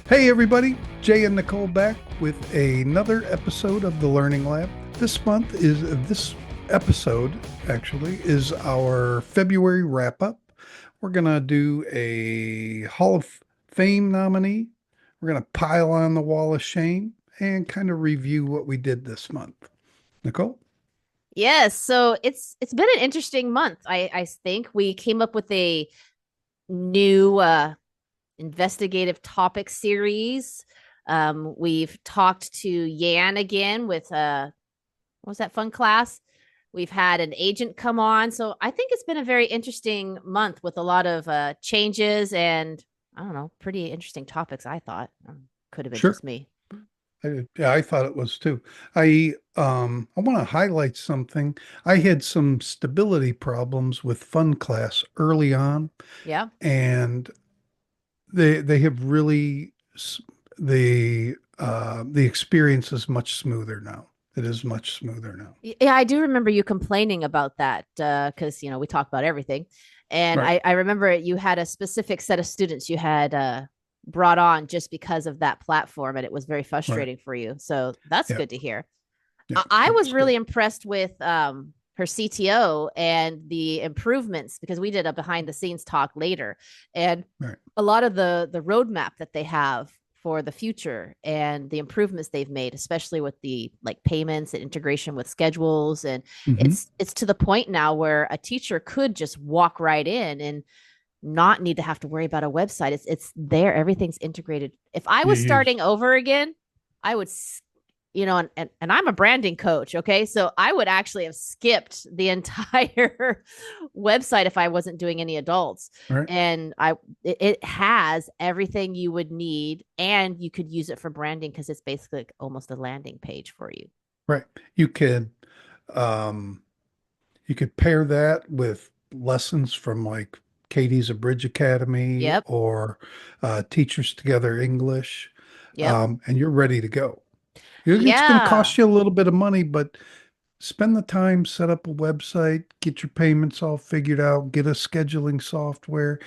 Hey everybody, Jay and Nichole back with another episode of the Learning Lab. This episode actually is our February wrap up. We're gonna do a Hall of Fame nominee. We're gonna pile on the wall of shame and kind of review what we did this month. Nichole? Yes, so it's been an interesting month. I think we came up with a new investigative topic series. We've talked to Yan again with what was that fun class? We've had an agent come on. So I think it's been a very interesting month with a lot of changes and I don't know, pretty interesting topics, I thought. Could have been Sure. just me. Yeah, I thought it was too. I want to highlight something. I had some stability problems with Fun Class early on, Yeah. and they have really the experience is much smoother now. It is much smoother now. Yeah, I do remember you complaining about that because we talk about everything, and Right. I remember you had a specific set of students you had brought on just because of that platform, and it was very Right. frustrating for you. So that's Yeah. good to hear. Yeah. I It was was good. really impressed with her CTO and the improvements because we did a behind the scenes talk later, and Right. a lot of the roadmap that they have for the future and the improvements they've made, especially with the like payments and integration with schedules. And Hmm. it's to the point now where a teacher could just walk right in and not need to have to worry about a website. It's there, everything's integrated. If I You was use starting over again, I would and I'm a branding coach, okay? So I would actually have skipped the entire website if I wasn't doing any adults. right. And it has everything you would need and you could use it for branding because it's basically like almost a landing page for you. Right. You could um you could pair that with lessons from like Katie's A Bridge Academy Yep. or Teachers Together English, Yep. and you're ready to go. It's going to Yeah. cost you a little bit of money, but spend the time, set up a website, get your payments all figured out, get a scheduling software.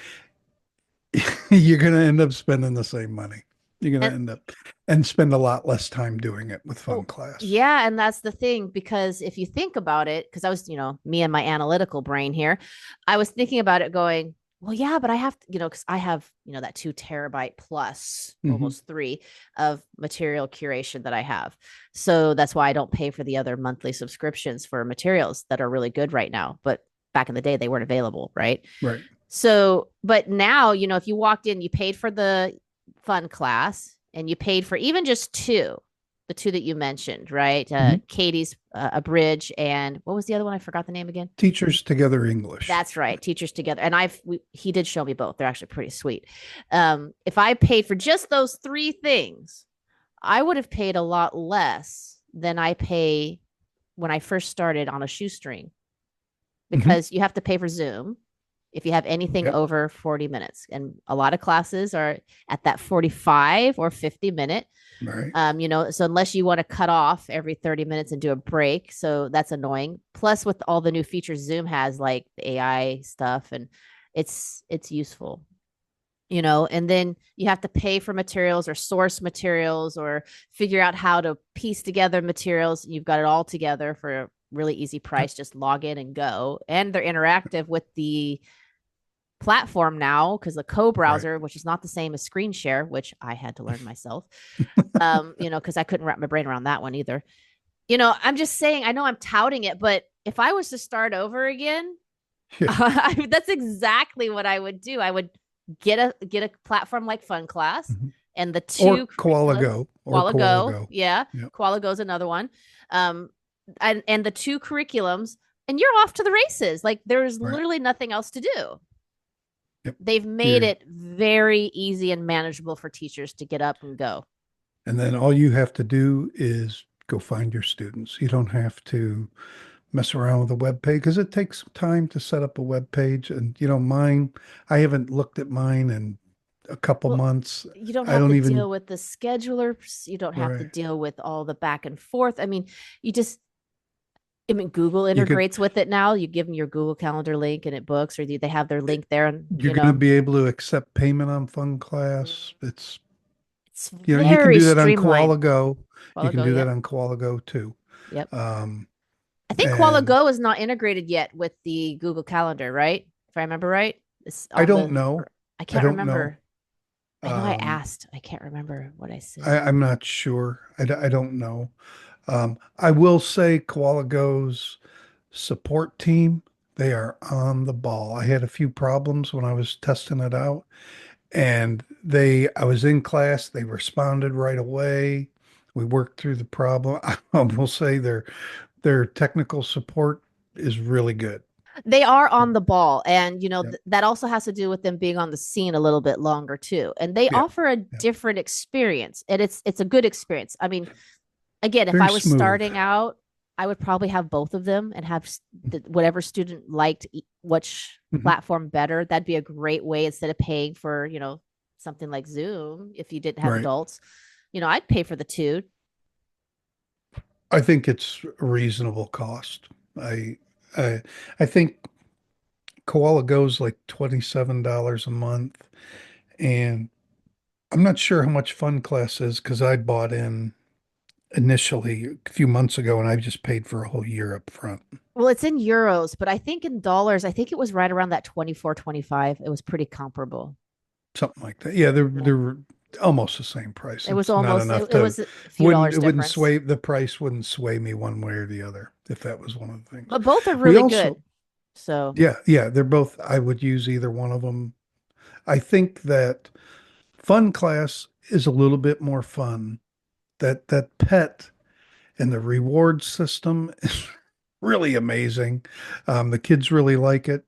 You're going to end up spending the same money. You're going to And end up and spend a lot less time doing it with Fun well, Class. yeah, and that's the thing because if you think about it, because I was, me and my analytical brain here, I was thinking about it going, well, yeah, but I have to, because I have, that 2 terabyte plus Hmm. almost three of material curation that I have. So that's why I don't pay for the other monthly subscriptions for materials that are really good right now. But back in the day, they weren't available, right? Right. So, but now, if you walked in, you paid for the fun class and you paid for even just two, the two that you mentioned, right? Hmm. Katie's a bridge and what was the other one? I forgot the name again. Teachers Together English. That's right, Teachers Together. And he did show me both. They're actually pretty sweet. If I paid for just those three things, I would have paid a lot less than I pay when I first started on a shoestring Hmm. because you have to pay for Zoom if you have anything Yep. over 40 minutes. And a lot of classes are at that 45 or 50 minute. Right. So unless you want to cut off every 30 minutes and do a break, so that's annoying. Plus, with all the new features Zoom has, like the AI stuff, and it's useful. And then you have to pay for materials or source materials or figure out how to piece together materials. You've got it all together for a really easy Yep. price. Just log in and go. And they're interactive with the platform now because the Right. co-browser, which is not the same as screen share, which I had to learn myself, because I couldn't wrap my brain around that one either. I'm just saying, I know I'm touting it, but if I was to start over again, Yeah. that's exactly what I would do. I would get a platform like Fun Class Mhm. and the Or two Koala curriculums. Go. Or Koala Koala Go, Go. yeah. Yep. Koala Go is another one. Um, and the two curriculums, and you're off to the races. Like there's Right. literally nothing else to do. Yep. They've made You're it very easy and manageable for teachers to get up and go. And then all you have to do is go find your students. You don't have to mess around with a web page because it takes some time to set up a web page. And mine, I haven't looked at mine in a couple Well, months. you don't I have don't to even, deal with the schedulers. You don't have to right. deal with all the back and forth. I mean, you just, I mean, Google You could, integrates with it now. You give them your Google Calendar link and it books, or they have their link there, and you're going to be able to accept payment on Fun Class. It's It's You can very do that on streamlined. Koala Go. You Koala can Go, do that yep. on Koala Go too. Yep. Um, I think Koala and Go is not integrated yet with the Google Calendar, right? If I remember right. It's I on don't the know. I I can't don't know. remember. I know I Um, asked. I can't remember what I said. I'm not sure. I don't know. I will say Koala Go's support team, they are on the ball. I had a few problems when I was testing it out, and I was in class, they responded right away. We worked through the problem. I will say their technical support is really good. They are on the ball, and Yeah. that also has to do with them being on the scene a little bit longer too, and they Yeah. offer a Yeah. different experience, and it's a good experience. I mean, again, if Very I was smooth. starting out, I would probably have both of them and have whatever student liked which Mhm. platform better. That'd be a great way instead of paying for something like Zoom. If you didn't have Right. adults, I'd pay for the two. I think it's a reasonable cost. I I I think Koala goes like $27 a month, and I'm not sure how much Fun Class is because I bought in initially a few months ago and I just paid for a whole year up front. Well, it's in euros, but I think in dollars, I think it was right around that 24, 25. It was pretty comparable. Something like that. Yeah, Yeah. they're almost the same price. It was It's not almost it, enough it to was a few dollars wouldn't difference. sway the price wouldn't sway me one way or the other if that was one of the things. But both are We really also good. So yeah, they're both I would use either one of them. I think that Fun Class is a little bit more fun. That pet and the reward system is really amazing. The kids really like it.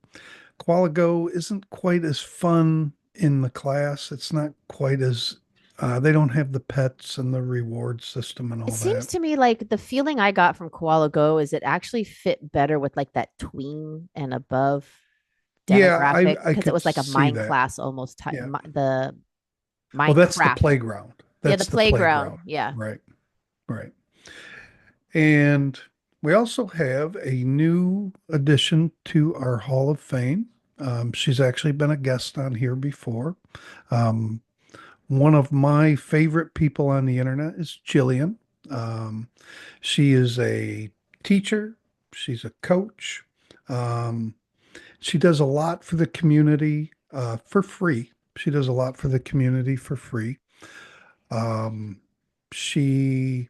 Qualigo isn't quite as fun in the class. It's not quite as they don't have the pets and the reward system and it all seems that. to me like the feeling I got from Koala Go is it actually fit better with like that tween and above Yeah, demographic I because it could was like a see mind that. class almost type, Yeah. the Well, that's the Minecraft. playground. Yeah, the That's the playground. playground. Yeah. Right. Right. And we also have a new addition to our Hall of Fame. She's actually been a guest on here before. Um, One of my favorite people on the internet is Jillian. Um, she is a teacher, she's a coach. Um, she does a lot for the community for free. She does a lot for the community for free. Um, she,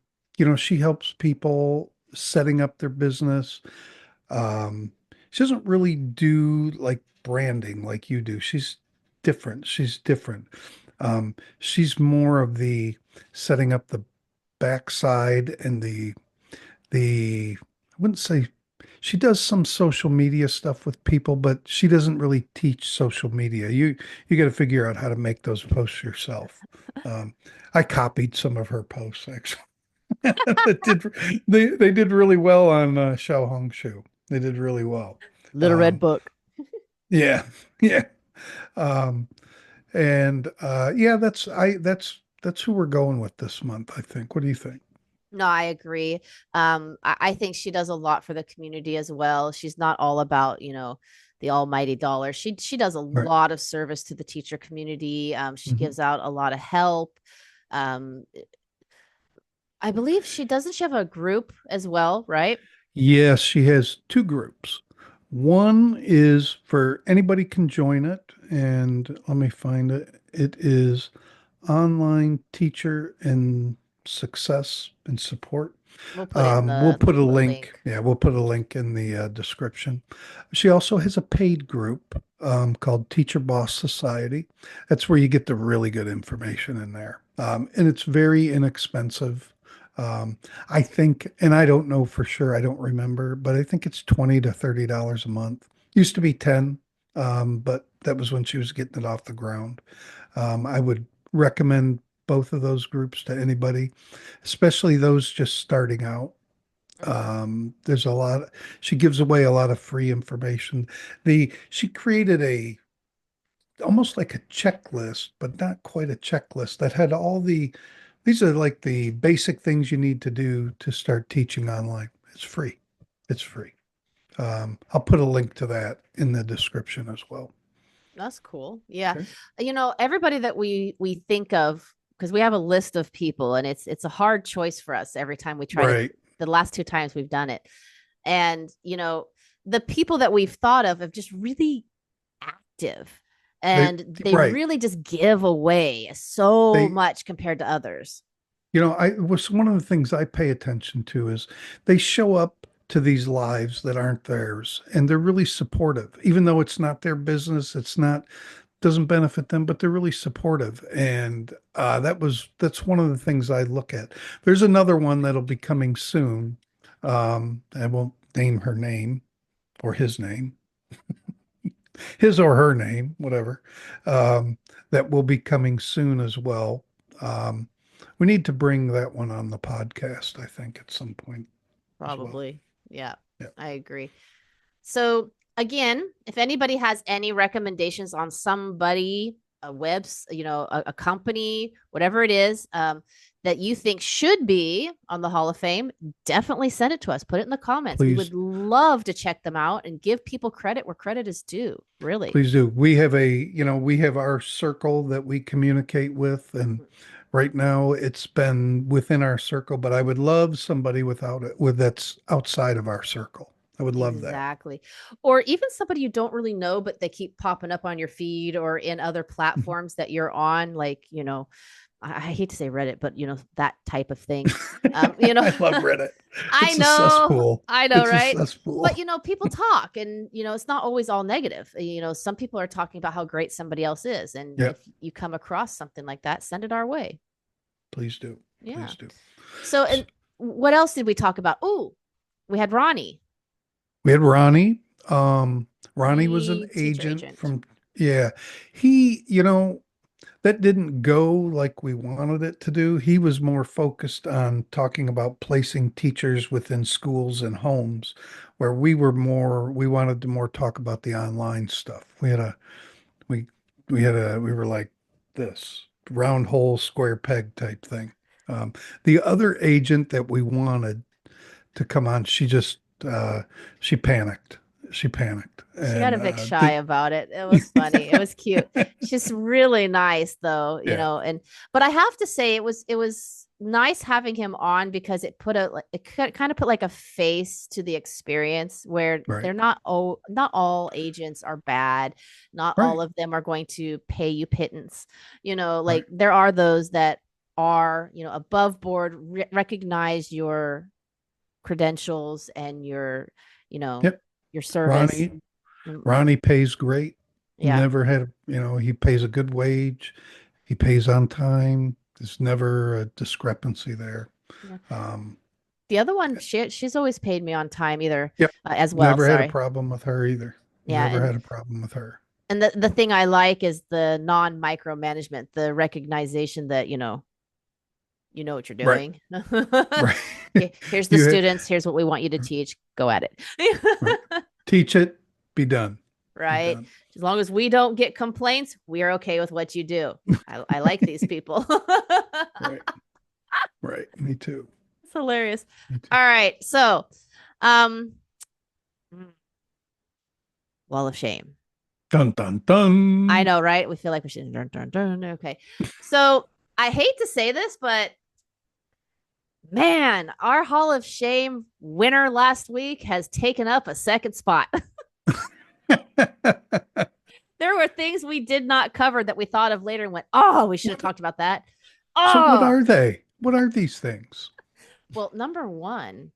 she helps people setting up their business. Um, she doesn't really do like branding like you do. She's different. She's different. She's more of the setting up the backside and I wouldn't say she does some social media stuff with people, but she doesn't really teach social media. You got to figure out how to make those posts yourself. Um, I copied some of her posts actually. That did they did really well on Xiao Hong Shu. They did really well. Little Red Um, Book. yeah, yeah. Um, and yeah, that's who we're going with this month, I think. What do you think? No, I agree. I think she does a lot for the community as well. She's not all about, the almighty dollar. She does a Right. lot of service to the teacher community. She Mhm. gives out a lot of help. Um, I believe she have a group as well, right? Yes, she has two groups. One is for anybody can join it, and let me find it. It is online teacher and success and support. We'll put it in We'll the put a link. link. Yeah, we'll put a link in the description. She also has a paid group called Teacher Boss Society. That's where you get the really good information in there. And it's very inexpensive. Um, I think, and I don't know for sure, I don't remember, but I think it's 20 to $30 a month. Used to be 10, but that was when she was getting it off the ground. I would recommend both of those groups to anybody, especially those just starting out. Mhm. There's a lot, she gives away a lot of free information. She created almost like a checklist, but not quite a checklist that had these are like the basic things you need to do to start teaching online. It's free. It's free. I'll put a link to that in the description as well. That's cool. Yeah. Okay. Everybody that we think of because we have a list of people, and it's a hard choice for us every time we try to. Right. The last two times we've done it, and the people that we've thought of just really active, They and they right. really just give away so They much compared to others. I was one of the things I pay attention to is they show up to these lives that aren't theirs and they're really supportive, even though it's not their business, it's not doesn't benefit them, but they're really supportive. And that's one of the things I look at. There's another one that'll be coming soon. I won't name her name or his name, his or her name, whatever, that will be coming soon as well. Um, we need to bring that one on the podcast, I think, at some point as well. Probably. Yeah, Yeah, I agree. So again, if anybody has any recommendations on somebody, a company, whatever it is, that you think should be on the Hall of Fame, definitely send it to us. Put it in the comments. We would please, love to check them out and give people credit where credit is due. Really. please do. We have our circle that we communicate with, and right now it's been within our circle, but I would love somebody without it, with that's outside of our circle. I would love that. Exactly. Or even somebody you don't really know, but they keep popping up on your feed or in other platforms that you're on, like, I hate to say Reddit, but that type of thing. I love Reddit. I It's a know, cesspool. I know, It's a right? But cesspool. people talk, and it's not always all negative. Some people are talking about how great somebody else is, and Yeah, if you come across something like that, send it our way. please do. Yeah. Please do. So, and what else did we talk about? Oh, we had Ronnie, We had Ronnie. Ronnie was an the teacher agent agent. from, yeah, he, that didn't go like we wanted it to do. He was more focused on talking about placing teachers within schools and homes, where we wanted to more talk about the online stuff. We, we were like this round hole, square peg type thing. Um, the other agent that we wanted to come on, she panicked. She panicked, She got and a bit shy about it. It was funny. It was cute. She's really nice though, yeah, and but I have to say it was nice having him on because it kind of put like a face to the experience where right, not all agents are bad. Not right, all of them are going to pay you pittance. right. Like there are those that are, above board, recognize your credentials and you know, Yep. your service. Ronnie, Mm, Ronnie pays great. yeah. Never had, he pays a good wage. He pays on time. There's never a discrepancy there. Yeah. Um, The other one, she's always paid me on time either, yep. as well. Never had a Sorry. problem with her either. Yeah, Never had a problem with her. and the thing I like is the non micromanagement, the recognition that you know what you're Right. doing. Right. Here's the You had, students. Here's what we want you to teach. Go at right. it. Teach it, be done. Be Right. done. As long as we don't get complaints, we are okay with what you do. I like these people. Right. Right. Me too. It's hilarious. Me too. All right. So, um, Wall of Shame. Dun dun I dun. know, right? We feel like we should. Dun, dun, dun. Okay. So I hate to say this, but man, our Hall of Shame winner last week has taken up a second spot. There were things we did not cover that we thought of later and went, oh, we should have talked about that. So what Oh, are they? What are these things? well, number one.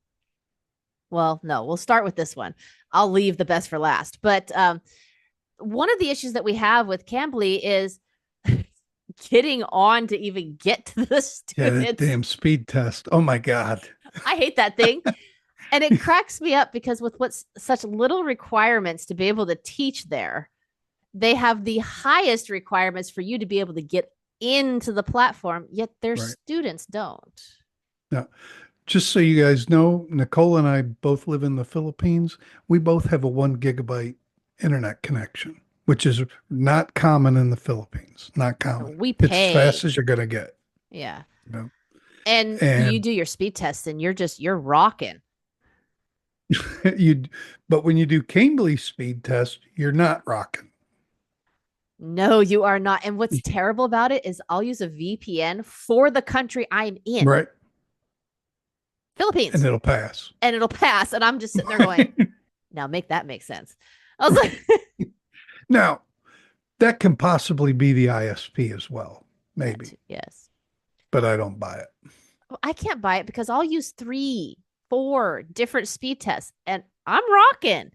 Well, no, we'll start with this one. I'll leave the best for last. But one of the issues that we have with Cambly is getting on to even get to the Yeah, that students. damn speed test. Oh my God. I hate that thing. And it cracks me up because with what's such little requirements to be able to teach there, they have the highest requirements for you to be able to get into the platform, yet their Right. students don't. Now, just so you guys know, Nichole and I both live in the Philippines. We both have a 1 gigabyte internet connection, which is not common in the Philippines. Not common. We It's as fast pay. as you're gonna get, Yeah. you know. And you And do your speed tests and you're rocking. you, but when you do Cambly speed test, you're not rocking. No, you are not. And what's terrible about it is I'll use a VPN for the country I'm in, Right. And Philippines, it'll pass. and it'll pass. And I'm just sitting there going, now make that make sense. I was like, Now, that can possibly be the ISP as well, that, maybe, yes. but I don't buy it. Well, I can't buy it because I'll use 3, 4 different speed tests and I'm rocking,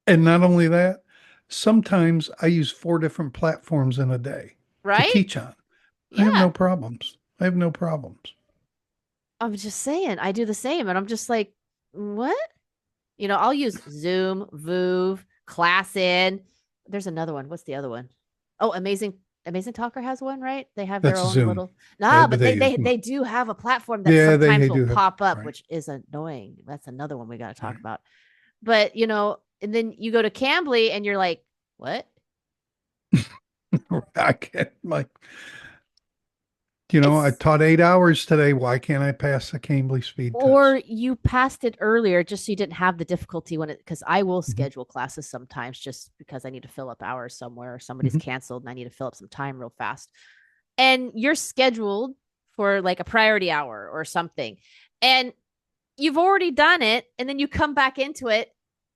And not only that, sometimes I use 4 different platforms in a day to right? teach on. I have Yeah. no problems. I have no problems. I'm just saying, I do the same. And I'm just like, what? I'll use Zoom, Voov, ClassIn. There's another one. What's the other one? Oh, Amazing Talker has one, right? They have their That's own Zoom, little. Nah, but but they they use, they they do have a platform that yeah, sometimes they will do have, pop up, right, which is annoying. That's another one we got to talk right. about. But and then you go to Cambly and you're like, what? I can't, like, I It's taught 8 hours today. Why can't I pass the Cambly speed test? or you passed it earlier just so you didn't have the difficulty when it because I will Mhm, schedule classes sometimes just because I need to fill up hours somewhere or somebody's mhm. canceled and I need to fill up some time real fast. And you're scheduled for like a priority hour or something. And you've already done it and then you come back into it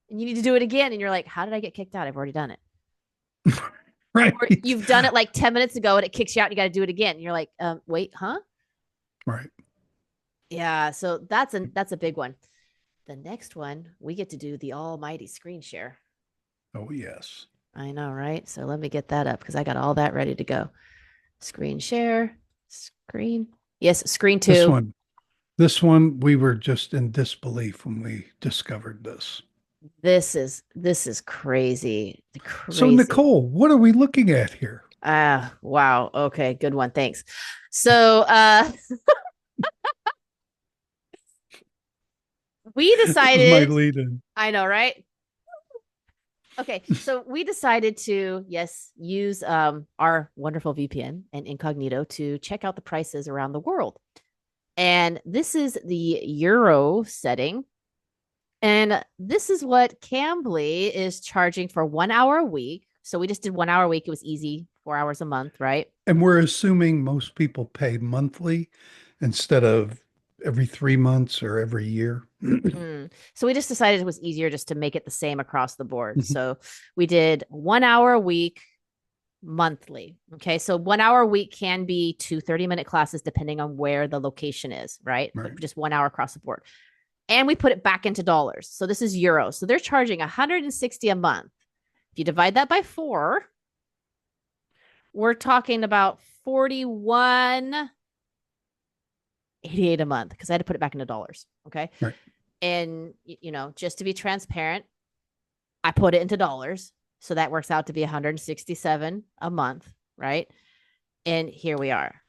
and you need to do it again and you're like, how did I get kicked out? I've already done it. Or Right, you've done it like 10 minutes ago and it kicks you out and you got to do it again. And you're like, wait, huh? right. Yeah, so that's a big one. The next one, we get to do the almighty screen share. Oh, yes. I know, right? So let me get that up because I got all that ready to go. Screen share, screen. Yes, screen This 2. one, this one, we were just in disbelief when we discovered this. This is crazy. So, Crazy. Nichole, what are we looking at here? Ah, wow. Okay, good one. Thanks. So, we This is my decided, lead in. I know, right? Okay, so we decided to, yes, use our wonderful VPN and incognito to check out the prices around the world. And this is the euro setting. And this is what Cambly is charging for 1 hour a week. So we just did 1 hour a week. It was easy, 4 hours a month, right? And we're assuming most people pay monthly instead of every 3 months or every year. So we just decided it was easier just to make it the same across the board. Mhm. So we did 1 hour a week monthly. Okay. So 1 hour a week can be 2 30-minute classes depending on where the location is, right? But Right. just 1 hour across the board. And we put it back into dollars. So this is euros. So they're charging 160 a month. If you divide that by 4, we're talking about 41.88 a month because I had to put it back into dollars. Okay. Right. And, just to be transparent, I put it into dollars. So that works out to be 167 a month. Right. And here we are.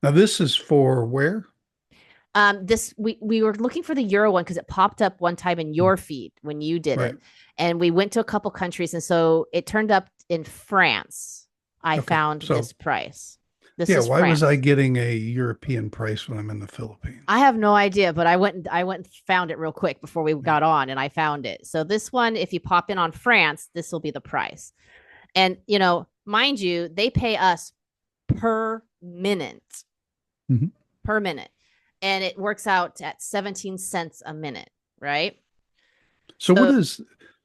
Now, this is for where? This we were looking for the euro one because it popped up one time in your feed when you did Right. it, and we went to a couple countries, and so it turned up in France. I Okay. found So, this price. This yeah, is why was I France. getting a European price when I'm in the I Philippines? have no idea, but I went and found it real quick before we Yeah. got on, and I found it. So this one, if you pop in on France, this will be the price. And mind you, they pay us per minute, Mhm. per minute, and it works out at 17 cents a minute, right? So, what So is,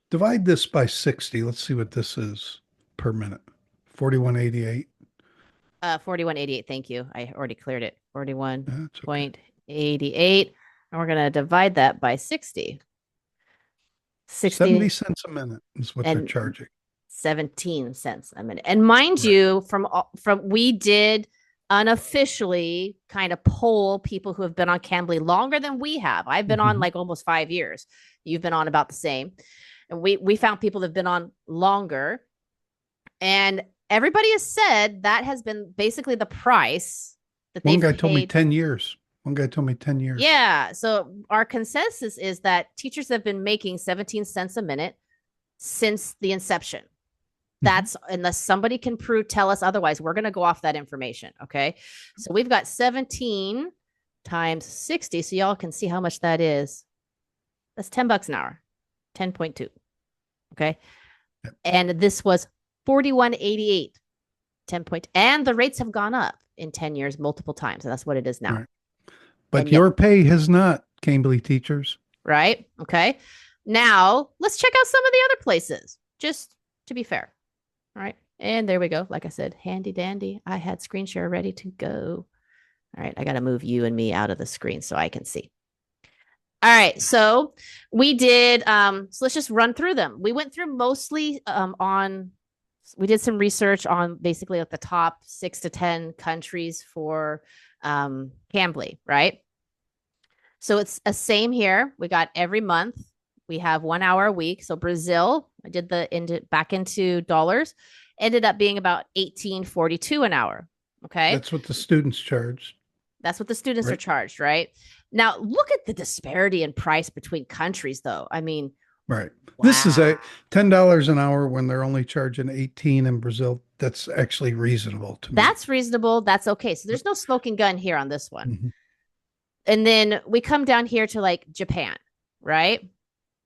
divide this by 60? Let's see what this is per minute. 41.88. 41.88. Thank you. I already cleared it. That's okay. 41.88. And we're gonna divide that by 60. 70 60 cents a minute is what they're and charging. 17 cents a minute. And mind Right. you, from we did unofficially kind of poll people who have been on Cambly longer than we have. I've been on Mhm. like almost 5 years. You've been on about the same. And we found people that have been on longer. And everybody has said that has been basically the price that One they've guy told me paid. 10 years. One guy told me 10 years. Yeah. So our consensus is that teachers have been making 17 cents a minute since the inception. Mhm. That's unless somebody can tell us otherwise, we're going to go off that information. Okay. So we've got 17 times 60. So y'all can see how much that is. That's $10 an hour, 10.2. Okay. Yep. And this was 41.88. 10 point. And the rates have gone up in 10 years multiple times. And that's what it is now. Right. But And yet, your pay has not, Cambly teachers. right? Okay. Now let's check out some of the other places, just to be fair. All right. And there we go. Like I said, handy dandy. I had screen share ready to go. All right. I got to move you and me out of the screen so I can see. All right. So we did, so let's just run through them. We went through mostly we did some research on basically like the top 6 to 10 countries for Cambly, right? So it's a same here. We got every month. We have 1 hour a week. So Brazil, I did back into dollars, ended up being about 18.42 an hour. Okay. That's what the students charge. That's what the students are Right. charged, right? Now, look at the disparity in price between countries, though. I mean, Right. This is a wow. $10 an hour when they're only charging 18 in Brazil. That's actually reasonable to me. That's reasonable. That's okay. So there's no smoking gun here on this one. Mhm. And then we come down here to like Japan, right?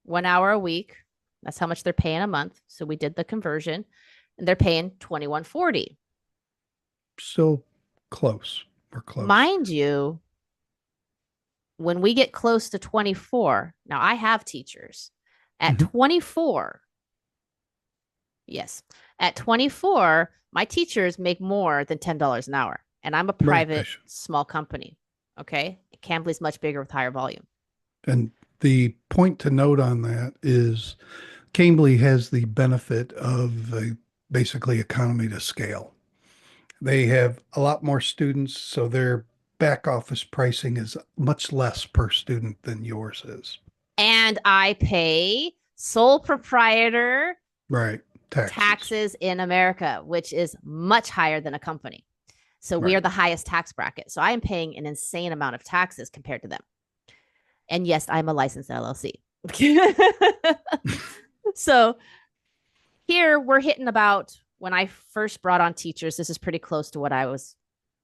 1 hour a week. That's how much they're paying a month. So we did the conversion and they're paying 21.40. Still close. We're close. Mind you, when we get close to 24, now I have teachers at 24. Yes. At 24, my teachers make more than $10 an hour. And I'm a private small company. Okay. Cambly's much bigger with higher volume. And the point to note on that is Cambly has the benefit of basically economy to scale. They have a lot more students, so their back office pricing is much less per student than yours is. And I pay sole proprietor Right. taxes in America, which is much higher than a company. So we are the highest tax bracket. So I am paying an insane amount of taxes compared to them. And yes, I'm a licensed LLC. So here we're hitting about, when I first brought on teachers, this is pretty close to what I was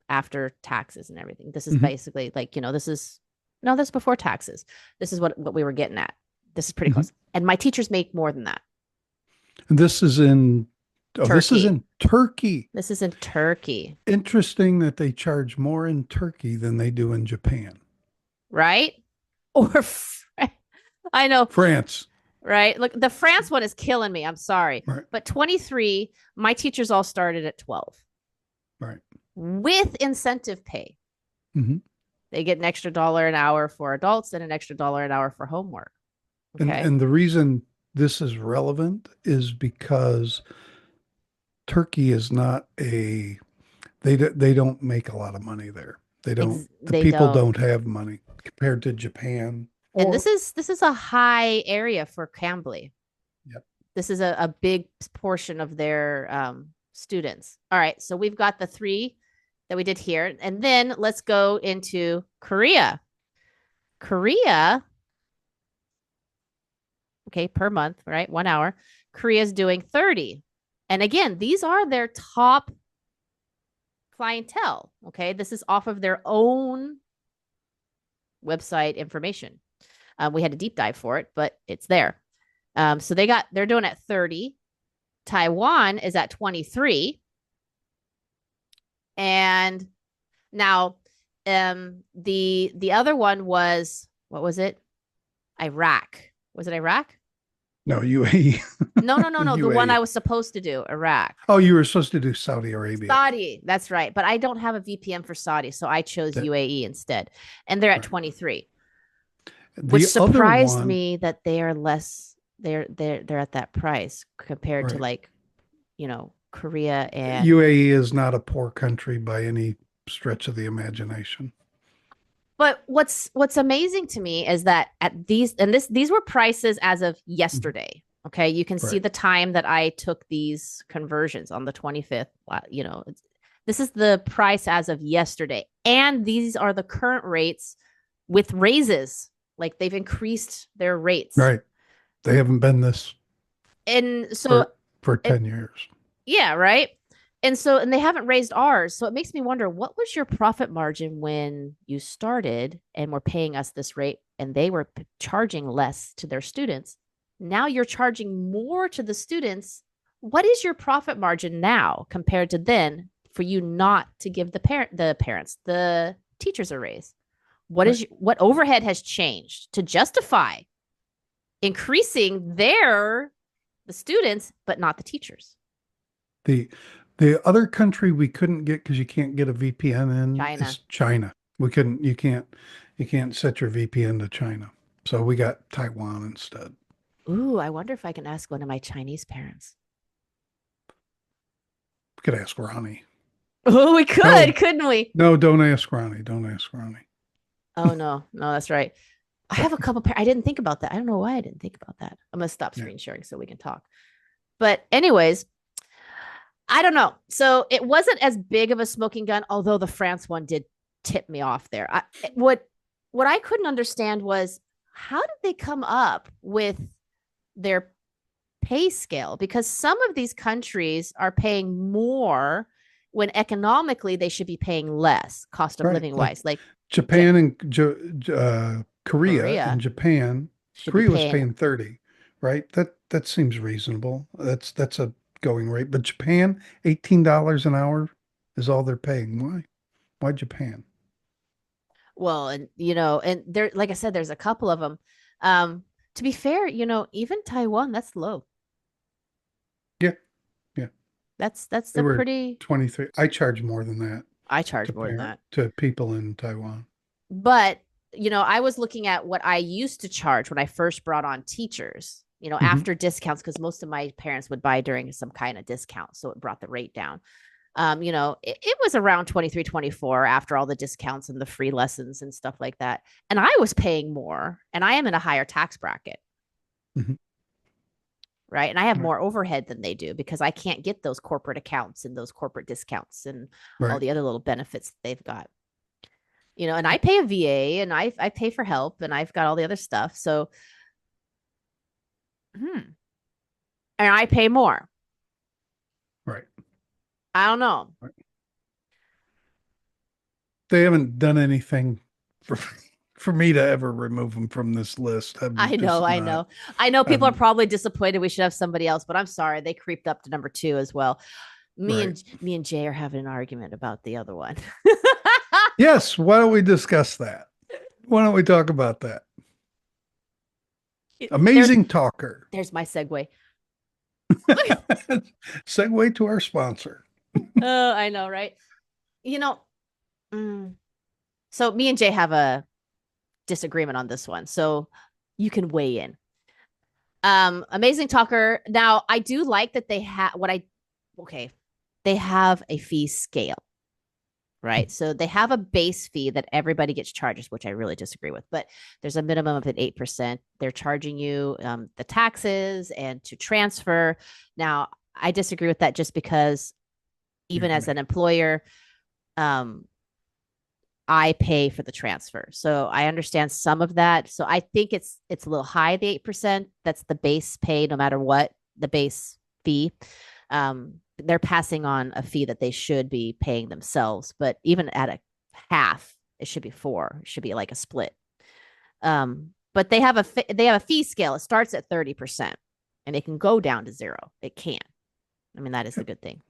after taxes and everything. This is basically like, this is before taxes. This is what we were getting at. This is pretty close. And my teachers make more than that. And this is in Turkey. This is in Turkey. This is in Turkey. Interesting that they charge more in Turkey than they do in Japan. Right? Or I know. France. Right? Look, the France one is killing me. I'm sorry. Right. But 23, my teachers all started at 12. Right. With incentive pay. Mm-hmm. They get an extra $1 an hour for adults and an extra $1 an hour for homework. Okay. And the reason this is relevant is because Turkey is not they don't make a lot of money there. People don't have money compared to Japan. And this is a high area for Cambly. Yep. This is a big portion of their students. All right. So we've got the 3 that we did here. And then let's go into Korea. Korea, okay, per month, right? 1 hour. Korea's doing 30. And again, these are their top clientele. Okay. This is off of their own website information. We had a deep dive for it, but it's there. So they're doing at 30. Taiwan is at 23. And now the other one was, what was it? Iraq. Was it Iraq? No, UAE. No. The one I was supposed to do, Iraq. Oh, you were supposed to do Saudi Arabia. Saudi, that's right. But I don't have a VPN for Saudi, so I chose UAE instead. And they're at 23. Which surprised me that they are less. They're at that price compared to like, Korea and UAE is not a poor country by any stretch of the imagination. But what's amazing to me is that at these were prices as of yesterday. Okay, you can see the time that I took these conversions on the 25th. This is the price as of yesterday, and these are the current rates with raises. Like they've increased their rates. Right. They haven't been this. And so for 10 years. Yeah. Right. And they haven't raised ours. So it makes me wonder, what was your profit margin when you started and were paying us this rate and they were charging less to their students? Now you're charging more to the students. what is your profit margin now compared to then for you not to give the teachers a raise? Right. What overhead has changed to justify increasing the students, but not the teachers? The the other country we couldn't get because you can't get a VPN in China. is China. We couldn't, you can't set your VPN to China. So we got Taiwan instead. Ooh, I wonder if I can ask one of my Chinese parents. We could ask Ronnie. Oh, we No, could, couldn't we? no, don't ask Ronnie. Don't ask Ronnie. Oh no, no, that's right. I have a couple. I didn't think about that. I don't know why I didn't think about that. I'm gonna stop Yeah. screen sharing so we can talk. But anyways, I don't know. So it wasn't as big of a smoking gun, although the France one did tip me off there. What I couldn't understand was how did they come up with their pay scale? Because some of these countries are paying more when economically they should be paying less, cost of Right. living Like wise. Like Japan and Korea and Korea Japan. should be Korea was paying. paying 30, right? That seems reasonable. That's a going rate. But Japan, $18 an hour is all they're paying. Why? Why Japan? Well, and and there, like I said, there's a couple of them. To be fair, even Taiwan, that's low. Yeah, yeah. That's They a were pretty. 23. I charge more than that I to charge more than parent that. to people in Taiwan. But, I was looking at what I used to charge when I first brought on teachers, Hmm. after discounts, because most of my parents would buy during some kind of discount. So it brought the rate down. It was around 23, 24 after all the discounts and the free lessons and stuff like that. And I was paying more and I am in a higher tax bracket. Hmm. Right. And I have Right. more overhead than they do because I can't get those corporate accounts and those corporate discounts and all Right. the other little benefits that they've got. And I pay a VA and I pay for help and I've got all the other stuff. So, and I pay more. Right. I don't know. Right. They haven't done anything for for me to ever remove them from this list. I'm I know, just I not. know. I know people are I'm probably disappointed we should have somebody else, but I'm sorry. They creeped up to number two as well. Me right. and me and Jay are having an argument about the other one. Yes. Why don't we discuss that? Why don't we talk about that? there's Amazing talker. there's my segue. Segue to our sponsor. Oh, I know, right? You know, mm, so me and Jay have a disagreement on this one. So you can weigh in. Amazing Talker. Now, I do like that they have okay, they have a fee scale, right? So they have a base fee that everybody gets charges, which I really disagree with, but there's a minimum of an 8%. They're charging you the taxes and to transfer. Now, I disagree with that just because even Excuse as me. an employer, um, I pay for the transfer. So I understand some of that. So I think it's a little high, the 8%. That's the base pay, no matter what, the base fee. They're passing on a fee that they should be paying themselves. But even at a half, it should be four. It should be like a split. But they have a fee scale. It starts at 30% and it can go down to zero. It can. I mean, that is the good thing.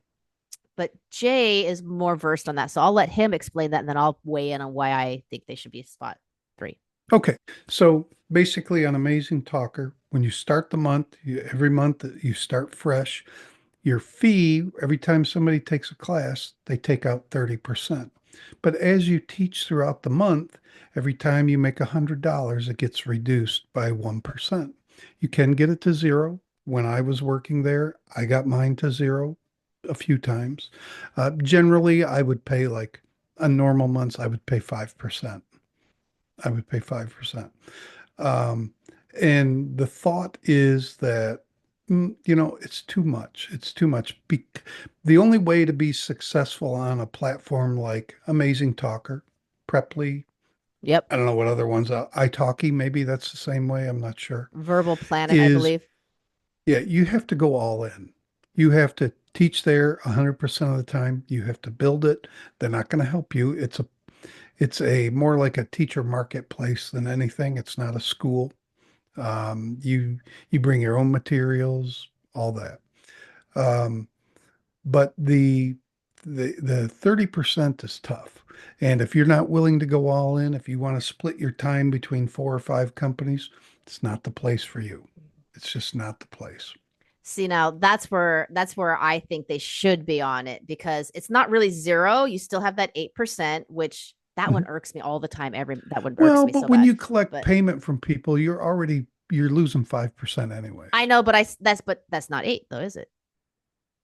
But Jay is more versed on that. So I'll let him explain that and then I'll weigh in on why I think they should be spot three. Okay. So basically, on Amazing Talker, when you start the month, every month you start fresh. Your fee, every time somebody takes a class, they take out 30%. But as you teach throughout the month, every time you make $100, it gets reduced by 1%. You can get it to zero. When I was working there, I got mine to zero a few times. Generally, I would pay like on normal months, I would pay 5%. I would pay 5%. Um, and the thought is that, it's too much. It's too much. The only way to be successful on a platform like Amazing Talker, Preply, Yep. I don't know what other ones are, italki, maybe that's the same way, I'm not sure, Verbal Planet, I is, believe. yeah, you have to go all in. You have to teach there 100% of the time. You have to build it. They're not going to help you. It's a more like a teacher marketplace than anything. It's not a school. You bring your own materials, all that. Um, but the 30% is tough. And if you're not willing to go all in, if you want to split your time between four or five companies, it's not the place for you. It's just not the place. See, now that's where I think they should be on it, because it's not really zero. You still have that 8%, which that one Mhm. irks me all the time. That one irks Well, me so but when bad. you collect But payment from people, you're losing 5% I anyways. know, but that's not eight though, is it?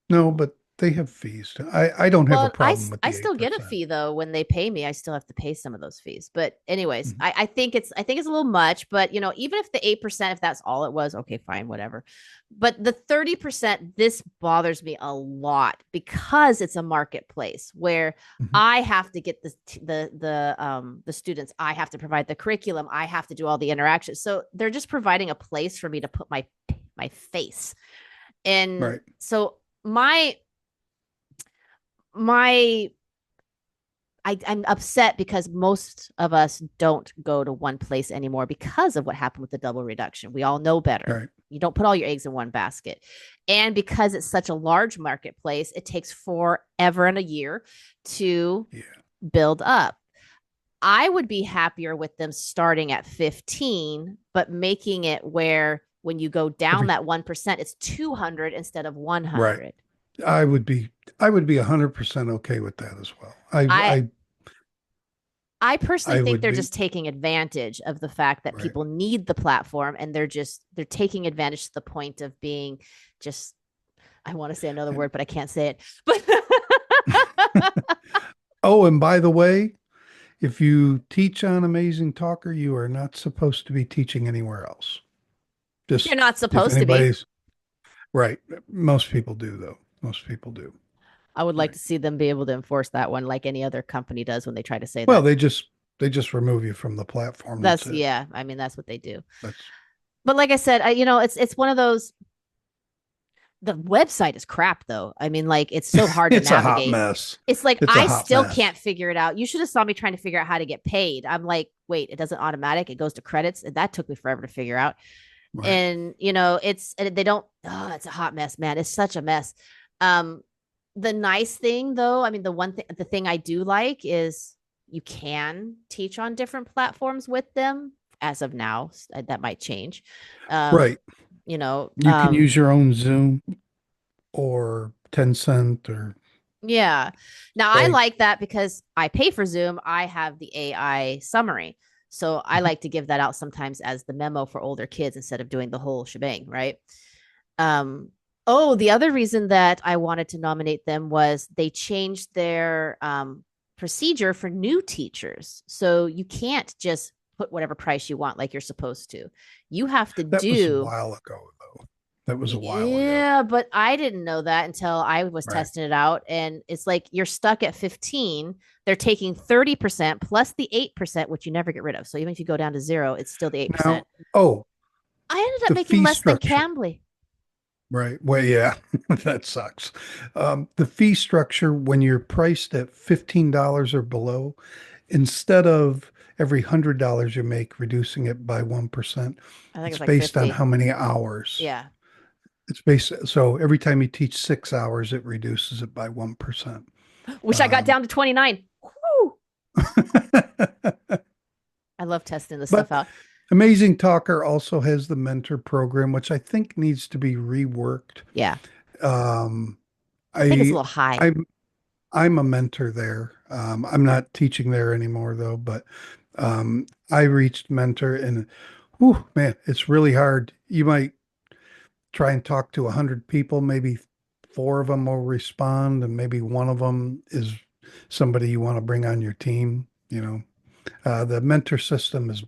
No, but they have fees. I don't have a Well, problem with I the still get a 8%. fee though when they pay me. I still have to pay some of those fees. But anyways, Mhm. I think it's a little much. But even if the 8%, if that's all it was, okay, fine, whatever. But the 30%, this bothers me a lot because it's a marketplace where Mhm. I have to get the students. I have to provide the curriculum. I have to do all the interactions. So they're just providing a place for me to put my face. And Right. so my I'm upset because most of us don't go to one place anymore because of what happened with the double reduction. We all know better. Right. You don't put all your eggs in one basket. And because it's such a large marketplace, it takes forever and a year to Yeah. build up. I would be happier with them starting at 15, but making it where when you go down Every that 1%, it's 200 instead of right. 100. I would be I would be 100% okay with that as well. I I personally I think would they're be just taking advantage of the fact that right. people need the platform, and they're taking advantage to the point of being just, I want to say another And word but I can't say it. But oh, and by the way, if you teach on Amazing Talker, you are not supposed to be teaching anywhere else. you're Just not if supposed to be. anybody's right. Most people do though. Most people do. I would like Right. to see them be able to enforce that one like any other company does when they try to say Well, that. they just remove you from the platform. That's That's, it. yeah, I mean that's what they do. That's But like I said, it's one of those. The website is crap though. I mean, like, it's so hard to it's a hot navigate. mess. It's like It's a I hot still mess. can't figure it out. You should have saw me trying to figure out how to get paid. I'm like, wait, it doesn't automatic. It goes to credits, and that took me forever to figure out. Right. And they don't. Oh, it's a hot mess, man. It's such a mess. Um, the nice thing though, I mean, the thing I do like is you can teach on different platforms with them. As of now, that might change. Um, Right. you know, You can um, use your own Zoom or Tencent or Yeah. Now I Skype. like that because I pay for Zoom. I have the AI summary. So I Mhm. like to give that out sometimes as the memo for older kids instead of doing the whole shebang, right? Um, oh, the other reason that I wanted to nominate them was they changed their procedure for new teachers. So you can't just put whatever price you want like you're supposed to. You have to That was a do. while ago, though. That was a while ago. Yeah, but I didn't know that until I was Right. testing it out. And it's like you're stuck at 15. They're taking 30% plus the 8%, which you never get rid of. So even if you go down to zero, it's still the 8%. Now, oh, I ended up the making fee less than structure. Cambly. Right. Well, yeah, that sucks. The fee structure, when you're priced at $15 or below, instead of every $100 you make, reducing it by 1%, I think it's it's like based on 50. how many hours. Yeah. It's based, so every time you teach 6 hours, it reduces it by 1%. Wish I got Um, down to 29. Woo! I love testing this stuff but out. Amazing Talker also has the mentor program, which I think needs to be reworked. Yeah. Um, I think it's a I little high. I'm I'm a mentor there. I'm not teaching there anymore though, but I reached mentor and whew, man, it's really hard. You might try and talk to 100 people, maybe four of them will respond, and maybe one of them is somebody you want to bring on your team. The mentor system is,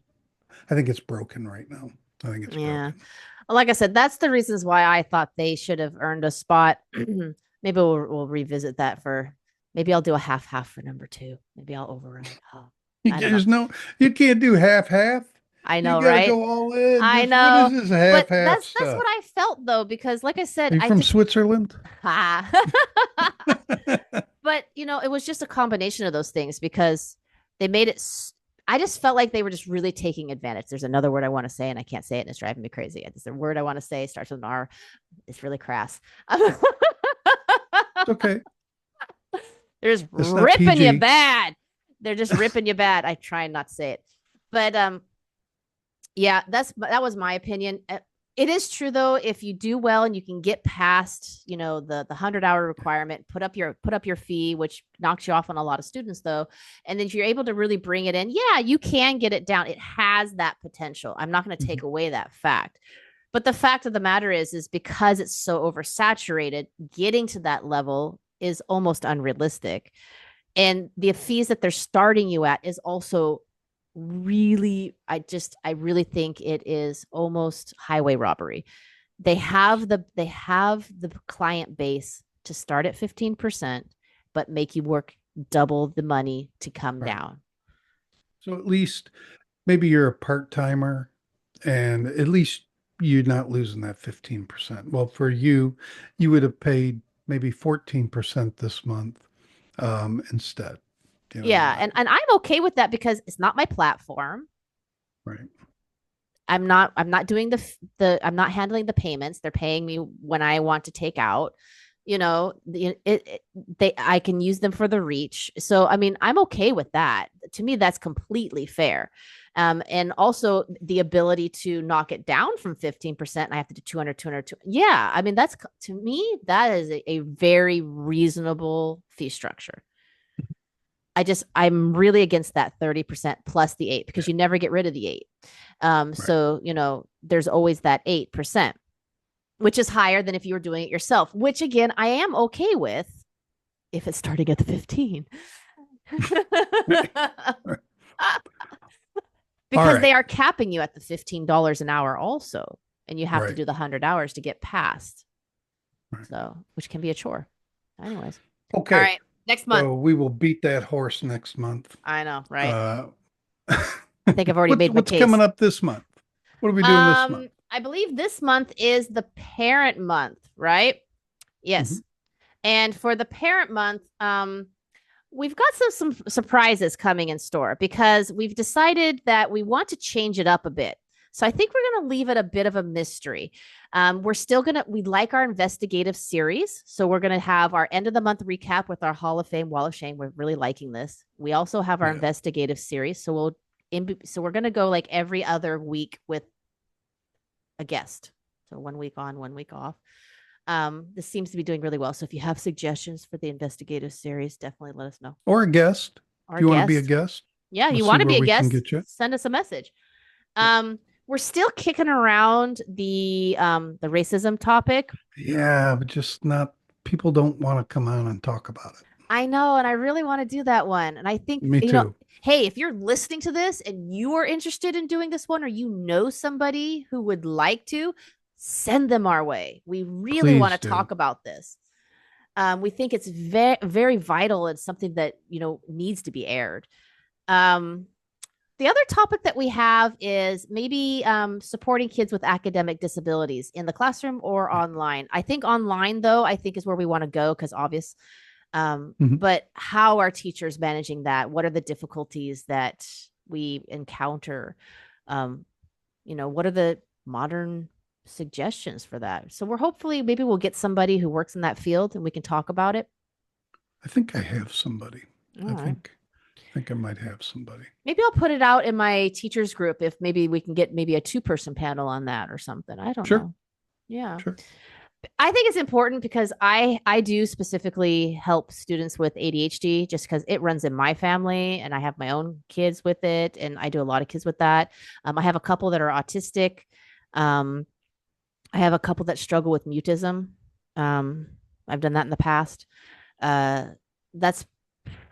I think it's broken right now. I think it's Yeah. broken. Like I said, that's the reasons why I thought they should have earned a spot. Maybe we'll revisit that for, maybe I'll do a half for number two. Maybe I'll overrun. Oh, I don't know. There's no, you can't do half half. I You know, got to right? go all in. I What is know. this But half half that's what stuff? I felt though, because like I said, Are you I from just Switzerland? ha. But it was just a combination of those things because they made it. I just felt like they were just really taking advantage. There's another word I want to say, and I can't say it, and it's driving me crazy. There's a word I want to say, starts with an R. It's really crass. Okay. They're just It's not ripping you PG. bad. They're just ripping you bad. I try not to say it, but yeah, that was my opinion. It is true though, if you do well and you can get past, the 100-hour requirement, put up your fee, which knocks you off on a lot of students though, and then if you're able to really bring it in, yeah, you can get it down. It has that potential. I'm not going to take Mhm. away that fact. But the fact of the matter is because it's so oversaturated, getting to that level is almost unrealistic. And the fees that they're starting you at is also really, I really think it is almost highway robbery. They have the client base to start at 15%, but make you work double the money to come Right. down. So at least maybe you're a part-timer and at least you're not losing that 15%. Well, for you, you would have paid maybe 14% this month instead. Yeah, That, and I'm okay with that because it's not my platform. right. I'm not doing I'm not handling the payments. They're paying me when I want to take out. I can use them for the reach. So I mean, I'm okay with that. To me, that's completely fair. And also the ability to knock it down from 15%. And I have to do 200, 200, 200. Yeah. I mean, to me, that is a very reasonable fee structure. I'm really against that 30% plus the eight Yeah, because you never get rid of the eight. right. So, there's always that 8%, which is higher than if you were doing it yourself, which again, I am okay with if it's starting at the 15. All Because right. they are capping you at the $15 an hour also. And you have to Right. do the 100 hours to get past. Right. So, which can be a chore. Anyways. All Okay. right. Next month. So we will beat that horse next month. I know, right? Uh, I think I've already made my what's coming case. up this month? What are we doing this month? I believe this month is the parent month, right? Mhm. Yes. And for the parent month, we've got some surprises coming in store because we've decided that we want to change it up a bit. So I think we're going to leave it a bit of a mystery. We like our investigative series. So we're going to have our end of the month recap with our Hall of Fame, Wall of Shame. We're really liking this. We also have our Yeah. investigative series. So we're going to go like every other week with a guest. So 1 week on, 1 week off. This seems to be doing really well. So if you have suggestions for the investigative series, definitely let us know. Or a guest. If Our you want to be a guest. guest, Yeah, we'll you see want to where be a we can guest, get you. send us a message. Yeah. We're still kicking around the racism topic. Yeah, but just not, people don't want to come on and talk about it. I know, and I really want to do that one. And I think, Me too. hey, if you're listening to this and you are interested in doing this one, or you know somebody who would like to, send them our way. We really want Please to do. talk about this. We think it's very, very vital and something that, needs to be aired. Um, the other topic that we have is maybe supporting kids with academic disabilities in the classroom or Yeah. online. I think online, though, I think is where we want to go because obvious. Mhm. But how are teachers managing that? What are the difficulties that we encounter? Um, what are the modern suggestions for that? So we're hopefully maybe we'll get somebody who works in that field and we can talk about it. I think I have somebody. All I right. think I think I might have somebody. Maybe I'll put it out in my teachers group if maybe we can get maybe a two-person panel on that or something. I don't Sure. know. Yeah. Sure. I think it's important because I do specifically help students with ADHD just because it runs in my family and I have my own kids with it and I do a lot of kids with that. I have a couple that are autistic. Um, I have a couple that struggle with mutism. Um, I've done that in the past. Uh, that's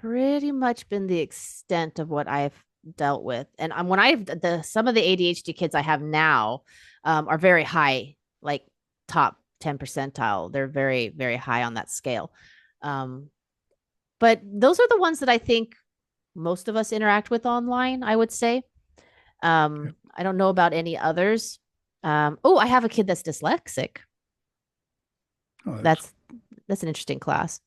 pretty much been the extent of what I've dealt with. And when I've the some of the ADHD kids I have now are very high, like top 10 percentile. They're very, very high on that scale. Um, but those are the ones that I think most of us interact with online, I would say. Yeah. I don't know about any others. I have a kid that's dyslexic. Oh, That's an interesting class.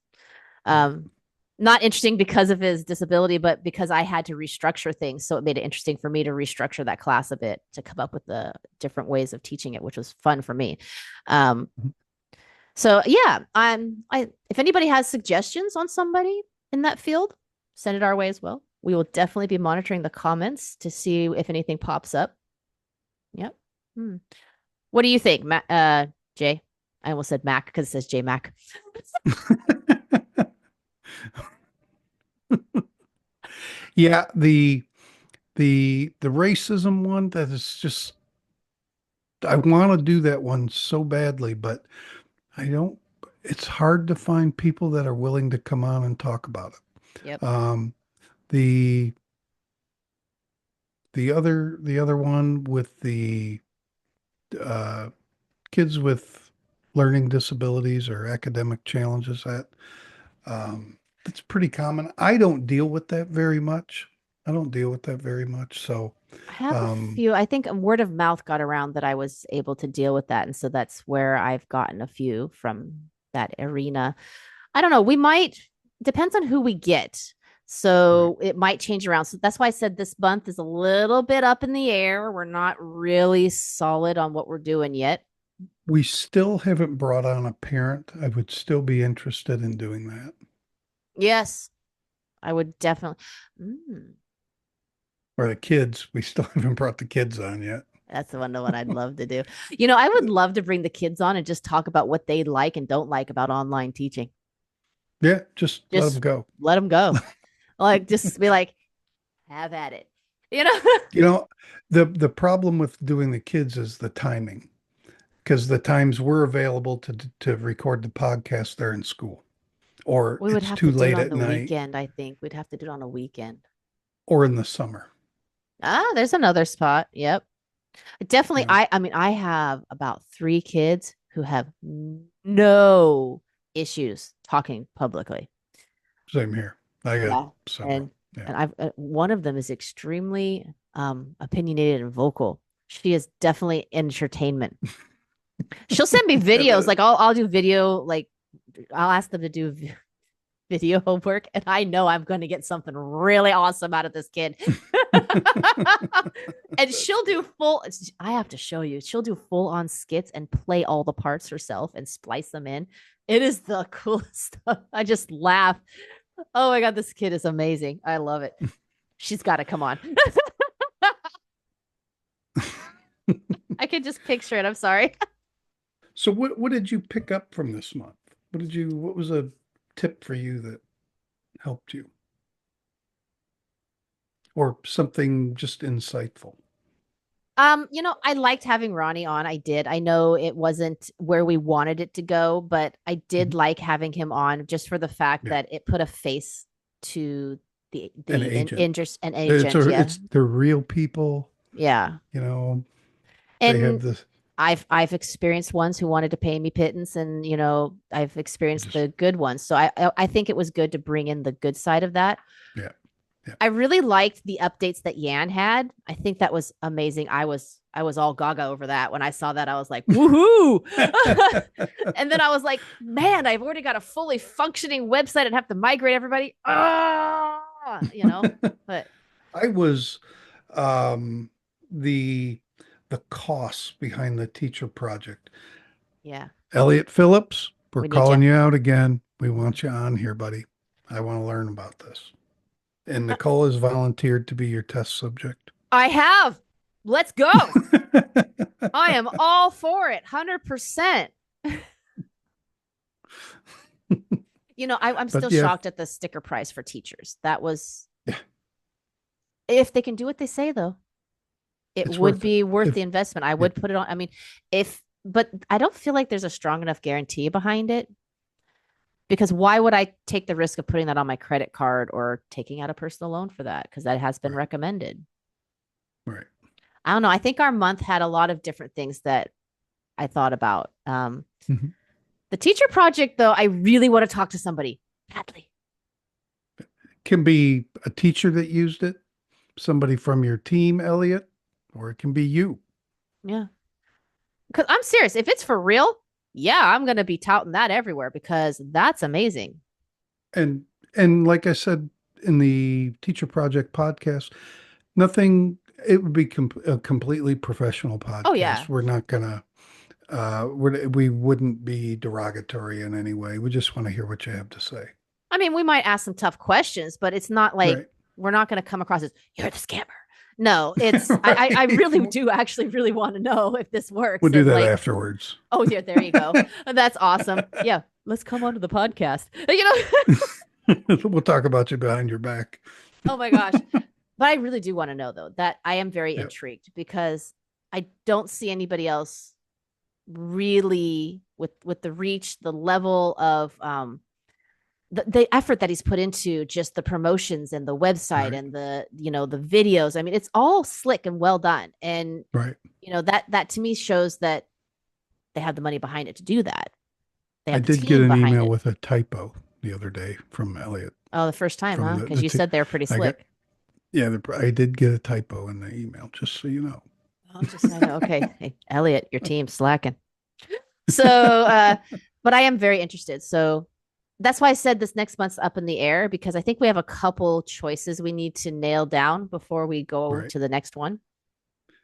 yeah. Um, not interesting because of his disability, but because I had to restructure things. So it made it interesting for me to restructure that class a bit to come up with the different ways of teaching it, which was fun for me. Um, Mhm. So yeah, I if anybody has suggestions on somebody in that field, send it our way as well. We will definitely be monitoring the comments to see if anything pops up. Yep. Hmm. What do you think, Jay? I almost said Mac because it says J Mac. Yeah, the racism one, that is just, I want to do that one so badly, but I don't, it's hard to find people that are willing to come on and talk about Yep. it. The the other one with the uh kids with learning disabilities or academic challenges, that it's pretty common. I don't deal with that very much. I don't deal with that very much. So, I have a um, few. I think word of mouth got around that I was able to deal with that. And so that's where I've gotten a few from that arena. I don't know. We might, depends on who we get. right. So it might change around. So that's why I said this month is a little bit up in the air. We're not really solid on what we're doing yet. We still haven't brought on a parent. I would still be interested in doing that. Yes, I would definitely. Mm, Or the kids, we still haven't brought the kids on yet. that's the one I'd love to do. I would love to bring the kids on and just talk about what they like and don't like about online teaching. Yeah, just let them Just go. let them go. Like, just be like, have at it. You know? You know, the problem with doing the kids is the timing, because the times we're available to record the podcast, they're in school, or We would it's have to too do it late on at the night, weekend, I think. We'd have to do it on a weekend. or in the summer. Ah, there's another spot. Yep. You Definitely. know, I mean, I have about three kids who have no issues talking publicly. same here. I got Yeah. several. And Yeah. and I've one of them is extremely opinionated and vocal. She is definitely entertainment. She'll send me Yeah, videos. Like I'll do video, like I'll ask them to do video homework, and I know I'm going to get something really awesome out of this kid. And that's she'll do good. full, I have to show you, she'll do full on skits and play all the parts herself and splice them in. It is the coolest stuff. I just laugh. Oh my God, this kid is amazing. I love it. She's got to come on. I can just picture it. I'm sorry. So what did you pick up from this month? What was a tip for you that helped you, or something just insightful? I liked having Ronnie on. I did. I know it wasn't where we wanted it to go, but I did Mhm. like having him on just for the fact Yeah, that it put a face to the an the agent. interest an agent. Yeah. They're real people, Yeah. you know, they have And this I've experienced ones who wanted to pay me pittance, and I've experienced just the good ones. So I think it was good to bring in the good side of that. yeah, yeah. I really liked the updates that Yan had. I think that was amazing. I was all gaga over that. When I saw that, I was like, woohoo. And then I was like, man, I've already got a fully functioning website and have to migrate everybody. But I was um the the costs behind the teacher project. yeah, Elliot Phillips, we're we need calling you. you out again. We want you on here, buddy. I want to learn about this. And Nichole has volunteered to be your test subject. I have. Let's go. I am all for it. 100%. I'm But still yeah, shocked at the sticker price for teachers. That was, yeah, if they can do what they say, though, it it's would worth it. be worth the If investment. I yeah, would put it on. I mean, but I don't feel like there's a strong enough guarantee behind it, because why would I take the risk of putting that on my credit card or taking out a personal loan for that? Because that has been right, recommended. right. I don't know. I think our month had a lot of different things that I thought about. Mhm. The teacher project, though, I really want to talk to somebody badly. Can be a teacher that used it, somebody from your team, Elliot, or it can be you. Yeah. Because I'm serious. If it's for real, yeah, I'm going to be touting that everywhere because that's amazing. And and like I said in the Teacher Project podcast, nothing. It would be a completely professional Oh, podcast. yeah. We're not gonna. We wouldn't be derogatory in any way. We just want to hear what you have to say. I mean, we might ask some tough questions, but it's not like Right. we're not going to come across as you're the scammer. No, it's I Right. really do actually really want to know if this works. We'll do And that like, afterwards. oh yeah, there you go. That's awesome. Yeah, let's come onto the podcast. You know, We'll talk about you behind your back. oh my gosh. But I really do want to know though, that I am very Yep. intrigued because I don't see anybody else really with the reach, the level of the effort that he's put into just the promotions and the website Right. and the the videos. I mean, it's all slick and well done. And Right. that to me shows that they have the money behind it to do that. They I have the did get team an behind email it. with a typo the other day from Elliot. Oh, the first time, From huh? the Because you said they're pretty I got slick. I did get a typo in the email, just so you know. Oh, just I know. Okay. Hey, Elliot, your team's slacking. So but I am very interested. So that's why I said this next month's up in the air because I think we have a couple choices we need to nail down before we go Right. to the next one.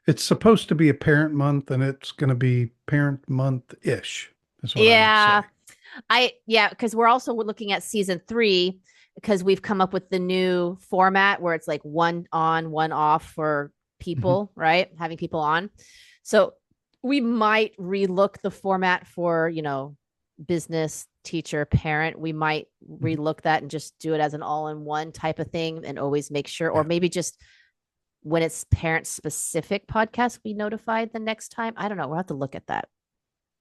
It's supposed to be a parent month, and it's going to be parent month-ish, is what I would Yeah. say. Because we're also looking at season 3 because we've come up with the new format where it's like one on, one off for Mhm. people, right? Having people on. So we might relook the format for, business, teacher, parent. We might Mhm. relook that and just do it as an all-in-one type of thing and always make sure, or Yeah. maybe just when it's parent specific podcast, we notified the next time. I don't know. We'll have to look at that.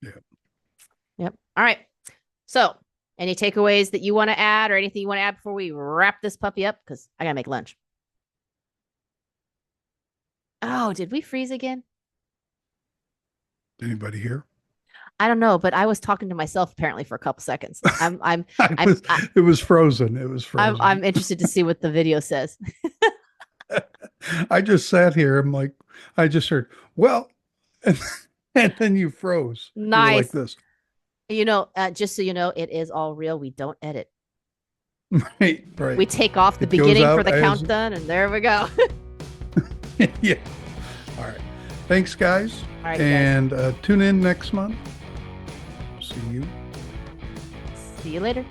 Yeah. Yep. All right. So, any takeaways that you want to add or anything you want to add before we wrap this puppy up? Because I got to make lunch. Oh, did we freeze again? Anybody here? I don't know, but I was talking to myself apparently for a couple seconds. I'm I'm I I'm was, it was frozen. It was I'm frozen. interested to see what the video says. I just sat here. I'm like, I just heard, well, and, and then you froze. You were like Nice. this. Just so you know, it is all real. We don't edit. Right, right. We take off the It goes beginning for out the as, countdown, and there we go. yeah. All right. Thanks, guys. All right, guys. And tune in next month. See you. See you later.